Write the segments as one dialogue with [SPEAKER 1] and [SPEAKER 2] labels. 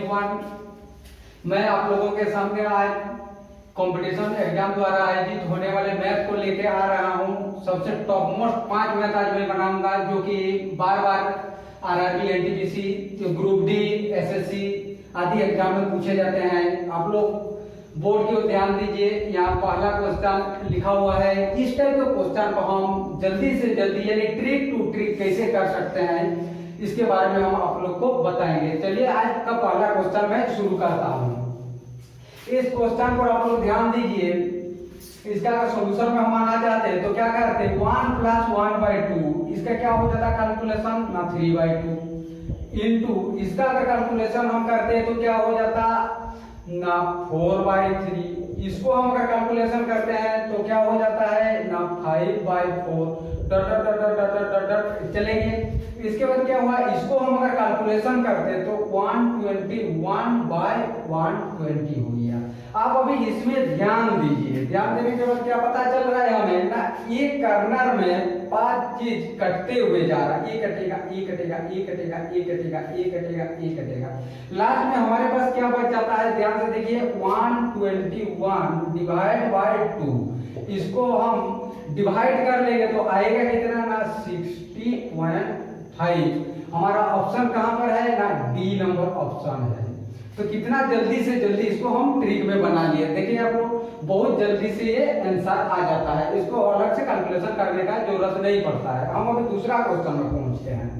[SPEAKER 1] Everyone, मैं आप लोगों के सामने आज कंपटीशन एग्जाम द्वारा आयोजित होने वाले मैथ को लेके आ रहा हूँ। सबसे टॉप मोस्ट 5 मैथ आज मैं बनाऊंगा जो कि बार बार RRB, NTPC, group D, SSC आदि एग्जाम में पूछे जाते हैं। आप लोग बोर्ड की ओर ध्यान दीजिए। यहाँ पहला क्वेश्चन लिखा हुआ है। इस टाइप के क्वेश्चन को हम जल्दी से जल्दी यानी ट्रिक टू ट्रिक कैसे कर सकते हैं इसके बारे में हम आप लोग को बताएंगे। चलिए आज का पहला क्वेश्चन मैं शुरू करता हूँ। इस क्वेश्चन पर आप लोग ध्यान दीजिए। इसका अगर सॉल्यूशन में हम आना चाहते हैं तो क्या करते हैं, 1 + 1/2 इसका क्या हो जाता है कैलकुलेशन ना 3/2 इंटू इसका अगर कैलकुलेशन हम करते हैं तो क्या हो जाता ना 4/3। इसको हम अगर कैलकुलेशन करते हैं तो क्या हो जाता है ना 5/4 डट डट डट डट डट डट चलेंगे। इसके बाद क्या हुआ, इसको हम अगर कैलकुलेशन करते हैं तो 121/120 हो गया। आप अभी इसमें ध्यान दीजिए। ध्यान देने के बाद क्या पता चल रहा है हमें ना, ये कर्नर में 5 चीज कटते हुए जा रहा है। ये कटेगा, ये कटेगा, ये कटेगा, ये कटेगा, ये कटेगा, ये कटेगा। लास्ट में हमारे पास क्या बच जाता है, ध्यान से देखिए 121/2। इसको हम डिवाइड कर लेंगे तो आएगा कितना ना 60.5। हमारा ऑप्शन कहां पर है ना, डी नंबर ऑप्शन है। तो कितना जल्दी से जल्दी इसको हम ट्रिक में बना लिए। देखिए आप लोग बहुत जल्दी से ये आंसर आ जाता है। इसको अलग से कैलकुलेशन करने का जरूरत नहीं पड़ता है। हम अभी दूसरा क्वेश्चन में पहुंचते हैं।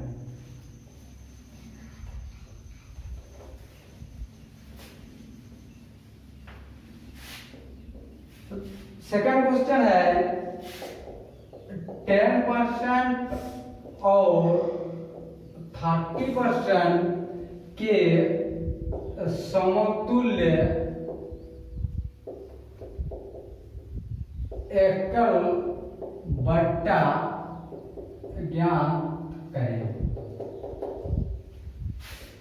[SPEAKER 1] सेकंड क्वेश्चन है 10% और 30% के समतुल्य एकल बट्टा ज्ञात करें।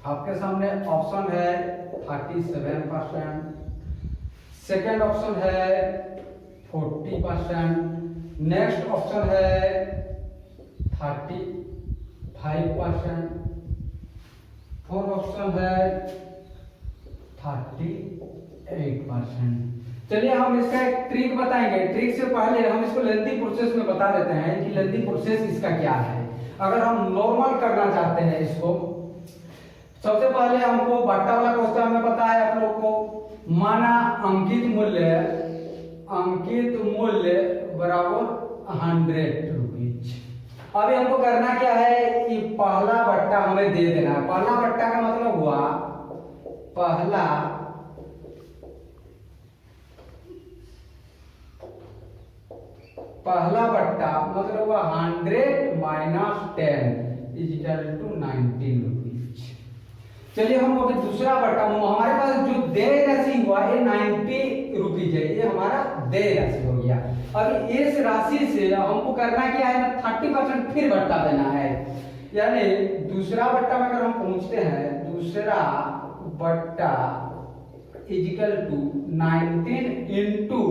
[SPEAKER 1] आपके सामने ऑप्शन है 37%, सेकेंड ऑप्शन है 40%, नेक्स्ट ऑप्शन है 35%, फोर्थ ऑप्शन है 38%। चलिए हम इसका एक ट्रिक बताएंगे। ट्रिक से पहले हम इसको लेंथी प्रोसेस में बता देते हैं कि लेंथी प्रोसेस इसका क्या है। अगर हम नॉर्मल करना चाहते हैं इसको, सबसे पहले हमको बट्टा वाला क्वेश्चन में पता है आप लोग को, माना अंकित मूल्य बराबर 100 रुपीज। अभी हमको करना क्या है कि पहला बट्टा हमें दे देना है। पहला बट्टा का मतलब हुआ पहला बट्टा मतलब हुआ 100 - 10 = 19 रुपीज। चलिए हम अभी दूसरा बट्टा, हमारे पास जो देय राशि हुआ ये 90 रुपीज है। ये हमारा देय राशि हो गया। अभी इस राशि से हमको करना क्या है ना, 30% फिर बट्टा देना है। यानी दूसरा बट्टा में अगर हम पूछते हैं, दूसरा बट्टा = 19 इंटू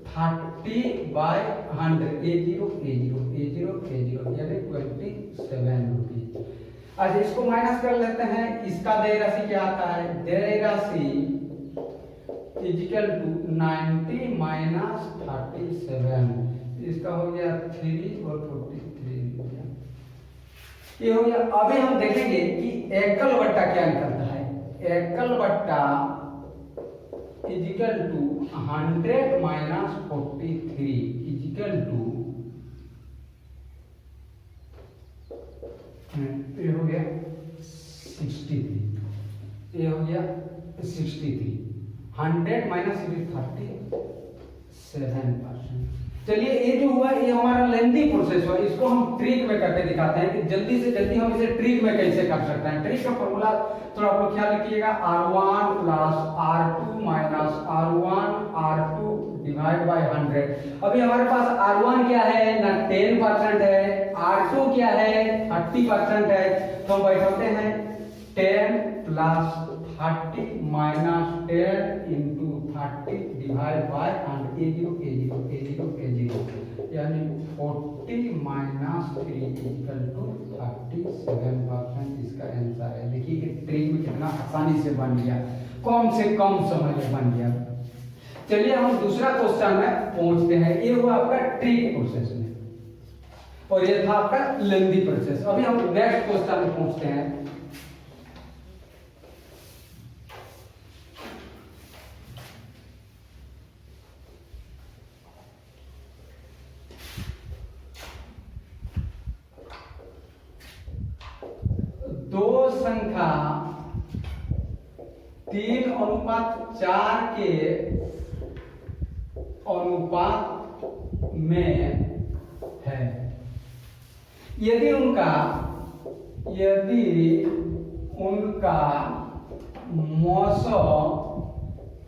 [SPEAKER 1] 30/100 A0 यानी 27 रुपीज। अच्छा इसको माइनस कर लेते हैं। इसका देय राशि क्या आता है, देय राशि = 90 - 37। इसका हो गया 3 और 43 हो गया। ये हो गया। अभी हम देखेंगे कि एकल बट्टा क्या निकलता है। एकल बट्टा = 100 - 43 ये हो गया 63। ये हो गया 63। 100 - 37%। चलिए ये जो हुआ ये हमारा लेंथी प्रोसेस हुआ। इसको हम ट्रिक में करके दिखाते हैं कि जल्दी से जल्दी हम इसे ट्रिक में कैसे कर सकते हैं। ट्रिक का फॉर्मूला थोड़ा आप लोग ख्याल रखिएगा, R1 + R2 - R1 R2 / 100। अभी हमारे पास R1 क्या है ना 10% है, R2 क्या है 30% है। तो हम बैठाते हैं 10 + 30 - 10 इंटू 30 डिवाइड बाय A0 यानी 40 - 37% इसका आंसर है। देखिए कि ट्रिक में कितना आसानी से बन गया, कम से कम समय में बन गया। चलिए हम दूसरा क्वेश्चन में पहुंचते हैं। ये हुआ आपका ट्रिक प्रोसेस में और ये था आपका लेंदी प्रोसेस। अभी हम नेक्स्ट क्वेश्चन में पहुंचते हैं। दो संख्या 3:4 के अनुपात में है। यदि उनका मौसो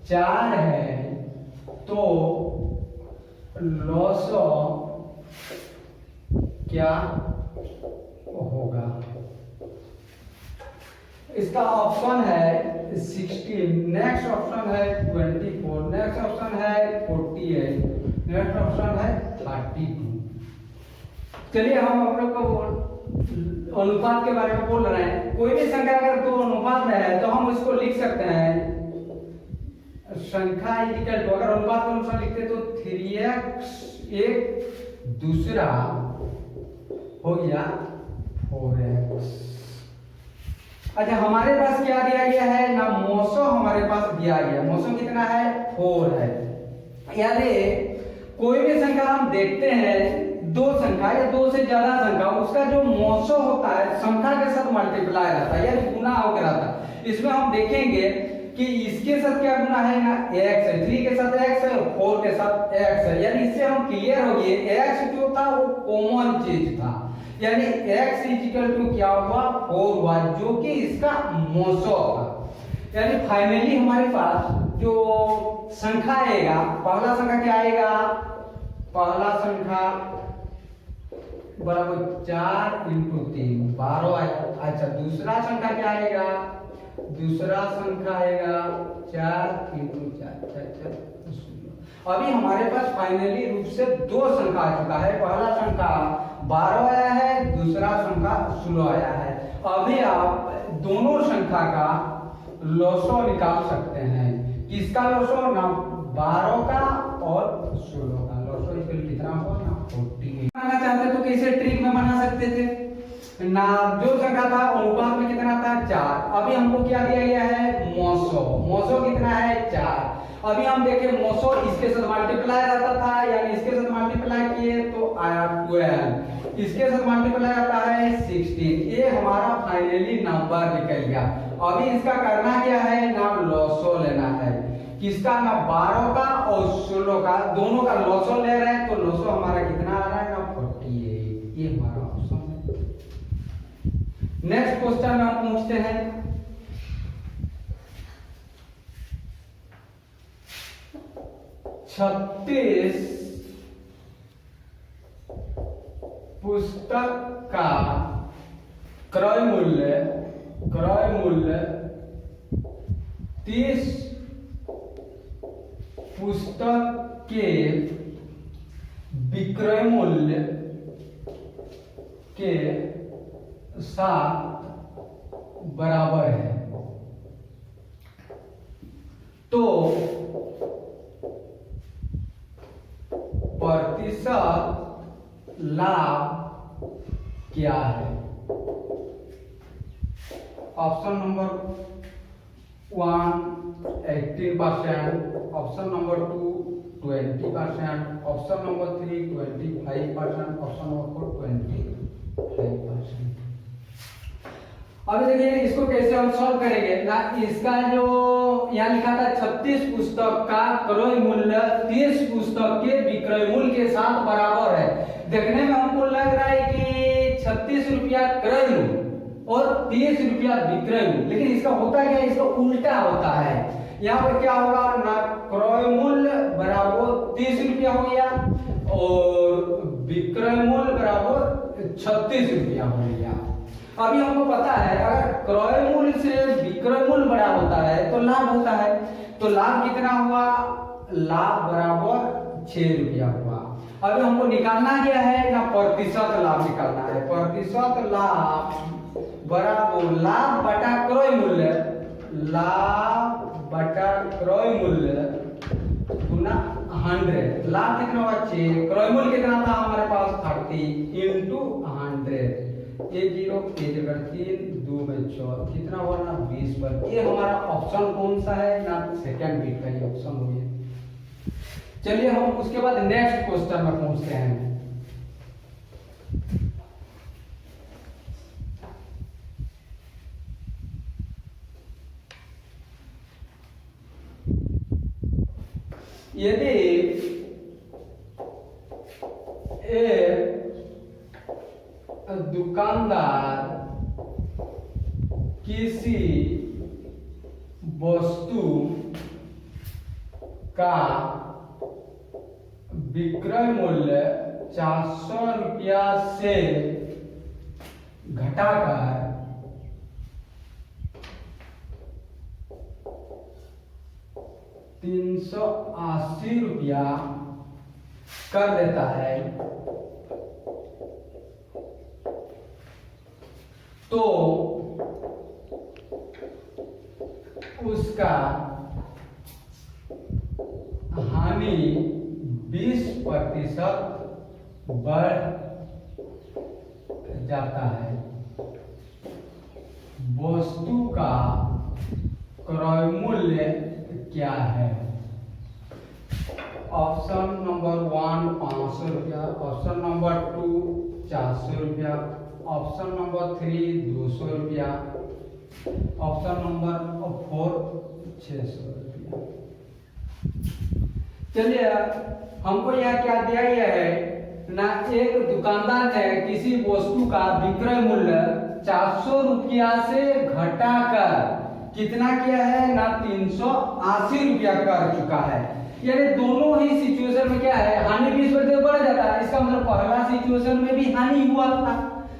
[SPEAKER 1] 4 है तो लौसो क्या होगा? इसका ऑप्शन है 16, नेक्स्ट ऑप्शन है 24, नेक्स्ट ऑप्शन है 48, नेक्स्ट ऑप्शन है 32। चलिए हम लोग को अनुपात के बारे में बोल रहे हैं। कोई भी संख्या अगर दो अनुपात में है तो हम इसको लिख सकते हैं संख्या इक्वल टू, अगर अनुपात के अनुसार लिखते तो 3x एक दूसरा हो गया 4x। अच्छा हमारे पास क्या दिया गया है ना, मौसो हमारे पास दिया गया। मौसो कितना है 4 है। यानी कोई भी संख्या हम देखते हैं, दो संख्या या दो से ज्यादा संख्या, उसका जो मौसो होता है संख्या के साथ मल्टीप्लाई रहता है यानी गुना होकर रहता है। इसमें हम देखेंगे कि इसके साथ क्या गुना है ना, x है, 3 के साथ x है, 4 के साथ x है। यानी इससे हम क्लियर हो गए x जो था वो कॉमन चीज था, यानी x इक्वल टू क्या हुआ 4 हुआ, जो कि इसका मौसो था। यानी फाइनली हमारे पास जो संख्या आएगा, पहला संख्या क्या आएगा, पहला संख्या बराबर 4 × 3 12 आएगा। अच्छा दूसरा संख्या क्या आएगा, दूसरा संख्या आएगा 4 × 4 अभी हमारे पास फाइनली रूप से दो संख्या आ चुका है। पहला संख्या 12 आया है, दूसरा संख्या 16 आया है। अभी आप दोनों संख्या का लौसो निकाल सकते हैं। किसका लौसो ना, 12 का और 16 का लौसो कितना होगा ना 48। बनाना चाहते तो कैसे ट्रिक में बना सकते थे ना, जो संख्या था अनुपात में कितना था 4। अभी हमको क्या दिया गया है मौसो, मौसो कितना है 4। अभी हम देखें मौसो इसके साथ मल्टीप्लाई रहता था, यानी इसके साथ मल्टीप्लाई किए तो आया 12, इसके साथ मल्टीप्लाई आता है 16। ये हमारा फाइनली नंबर निकल गया। अभी इसका करना क्या है ना, लौसो लेना है। किसका ना, 12 का और 16 का, दोनों का लौसो ले रहे हैं तो लौसो हमारा कितना आ रहा है ना 48। ये हमारा ऑप्शन है। नेक्स्ट क्वेश्चन में हम पूछते हैं। छत्तीस पुस्तक का क्रय मूल्य 30 पुस्तक के विक्रय मूल्य के साथ बराबर है, तो प्रतिशत लाभ क्या है? Option number 1 18%, option number 2 20%, option number 3 25%, option number 4 25%। अभी देखिए इसको कैसे हम सॉल्व करेंगे ना। इसका जो यहाँ लिखा था 36 पुस्तक का क्रय मूल्य 30 पुस्तक के विक्रय मूल्य के साथ बराबर है। देखने में हमको लग रहा है कि 36 रुपया क्रय मूल्य और 30 रुपया विक्रय मूल्य, लेकिन इसका होता क्या है, इसका उल्टा होता है। यहाँ पर क्या होगा ना, क्रय मूल्य बराबर 30 रुपया हो गया और विक्रय मूल्य बराबर 36 रुपया हो गया। अभी हमको पता है अगर क्रय मूल्य से विक्रय मूल्य बड़ा होता है तो लाभ होता है, तो लाभ कितना हुआ, लाभ बराबर 6 रुपया हुआ। अभी हमको निकालना क्या है ना, प्रतिशत लाभ निकालना है। प्रतिशत लाभ बराबर लाभ बटा क्रय मूल्य, लाभ बटा क्रय मूल्य गुना 100। लाभ कितना बच्चे, क्रय मूल्य कितना था हमारे पास 30 इंटू 100। ये 0 ये जगह 3 2 में 4 कितना हुआ ना 20 पर। ये हमारा ऑप्शन कौन सा है ना, सेकंड बीट का ये ऑप्शन हो गया। चलिए हम उसके बाद नेक्स्ट क्वेश्चन में पहुंचते हैं। यदि एक दुकानदार किसी वस्तु का विक्रय मूल्य 400 रुपया से घटाकर 380 रुपया कर देता है, तो उसका हानि 20% बढ़ जाता है। वस्तु का क्रय मूल्य क्या है? ऑप्शन नंबर 1 500 रुपया, ऑप्शन नंबर 2 400 रुपया, ऑप्शन नंबर 3 200 रुपया, ऑप्शन नंबर 4 600 रुपया। चलिए हमको यहाँ क्या दिया गया है ना, एक दुकानदार ने किसी वस्तु का विक्रय मूल्य 400 रुपया से घटाकर कितना किया है ना 380 रुपया कर चुका है। यानी दोनों ही सिचुएशन में क्या है, हानि 20% बढ़ जाता है। इसका मतलब पहला सिचुएशन में भी हानि हुआ था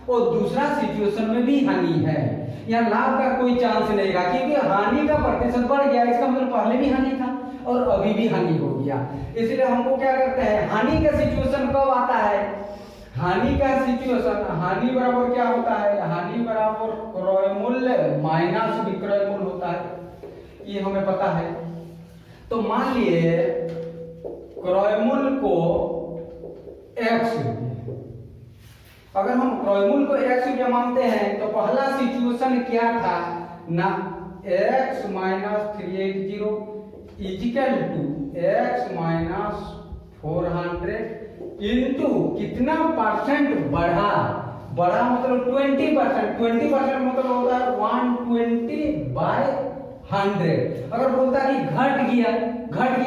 [SPEAKER 1] और दूसरा सिचुएशन में भी हानि है। यहाँ लाभ का कोई चांस नहीं रहा, क्योंकि हानि का प्रतिशत बढ़ गया। इसका मतलब पहले भी हानि था और अभी भी हानि हो गया। इसलिए हमको क्या करते हैं, हानि का सिचुएशन कब आता है, हानि का सिचुएशन, हानि बराबर क्या होता है, हानि बराबर क्रय मूल्य माइनस विक्रय मूल्य होता है, ये हमें पता है। तो मान लिए क्रय मूल्य को x रुपये, अगर हम क्रय मूल्य को x रुपया मानते हैं तो पहला सिचुएशन क्या था ना, x minus 380 equal to x minus 400 into कितना परसेंट बढ़ा, बढ़ा मतलब 20%, 20% मतलब होता है 120/100। अगर बोलता है कि घट गया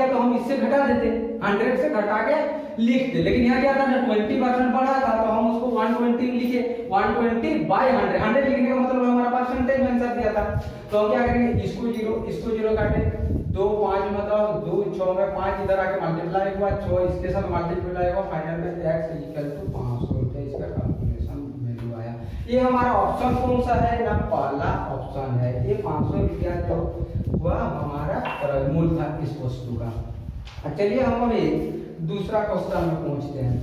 [SPEAKER 1] तो हम इससे घटा देते, 100 से घटा के लिखते। लेकिन यहाँ क्या था ना 20% बढ़ा था तो हम उसको 120 लिखे, 120/100। 100 लिखने का मतलब हमारा परसेंटेज आंसर दिया था। तो हम क्या करेंगे, इसको जीरो काटे, 2 5 मतलब 2 6 में 5 इधर आके मल्टीप्लाई हुआ, 6 इसके साथ मल्टीप्लाई हुआ, फाइनल में x इक्वल टू 500 रुपये इसका कैलकुलेशन वैल्यू आया। ये हमारा ऑप्शन कौन सा है ना, पहला ऑप्शन है। ये 500 रुपया जो हुआ हमारा क्रय मूल्य था इस वस्तु का। चलिए हम अभी दूसरा क्वेश्चन में पहुंचते हैं।